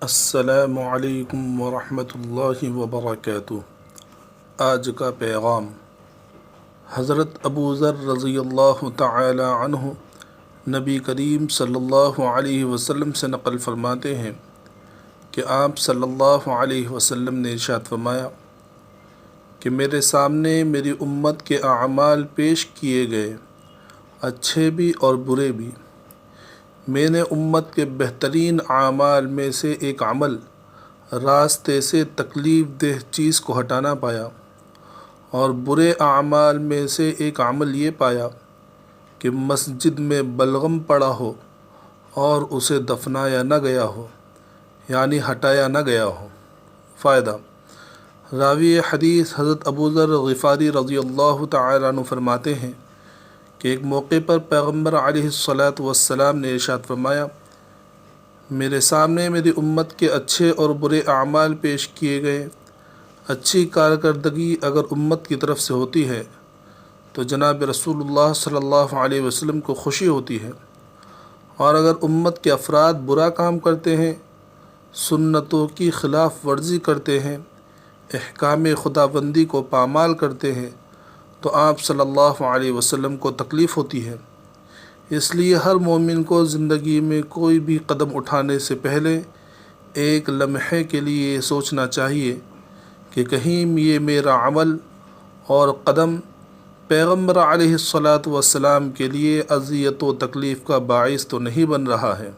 السلام علیکم ورحمۃ اللہ وبرکاتہ۔ آج کا پیغام حضرت ابو ذر رضی اللہ تعالی عنہ نبی کریم صلی اللہ علیہ وسلم سے نقل فرماتے ہیں کہ آپ صلی اللہ علیہ وسلم نے ارشاد فرمایا کہ میرے سامنے میری امت کے اعمال پیش کیے گئے، اچھے بھی اور برے بھی۔ میں نے امت کے بہترین اعمال میں سے ایک عمل راستے سے تکلیف دہ چیز کو ہٹانا پایا، اور برے اعمال میں سے ایک عمل یہ پایا کہ مسجد میں بلغم پڑا ہو اور اسے دفنایا نہ گیا ہو، یعنی ہٹایا نہ گیا ہو۔ فائدہ: راوی حدیث حضرت ابو ذر غفاری رضی اللہ تعالی عنہ فرماتے ہیں کہ ایک موقع پر پیغمبر علیہ الصلاۃ والسلام نے ارشاد فرمایا، میرے سامنے میری امت کے اچھے اور برے اعمال پیش کیے گئے۔ اچھی کارکردگی اگر امت کی طرف سے ہوتی ہے تو جناب رسول اللہ صلی اللہ علیہ وسلم کو خوشی ہوتی ہے، اور اگر امت کے افراد برا کام کرتے ہیں، سنتوں کی خلاف ورزی کرتے ہیں، احکام خداوندی کو پامال کرتے ہیں، تو آپ صلی اللہ علیہ وسلم کو تکلیف ہوتی ہے۔ اس لیے ہر مومن کو زندگی میں کوئی بھی قدم اٹھانے سے پہلے ایک لمحے کے لیے یہ سوچنا چاہیے کہ کہیں یہ میرا عمل اور قدم پیغمبر علیہ الصلاۃ والسلام کے لیے اذیت و تکلیف کا باعث تو نہیں بن رہا ہے۔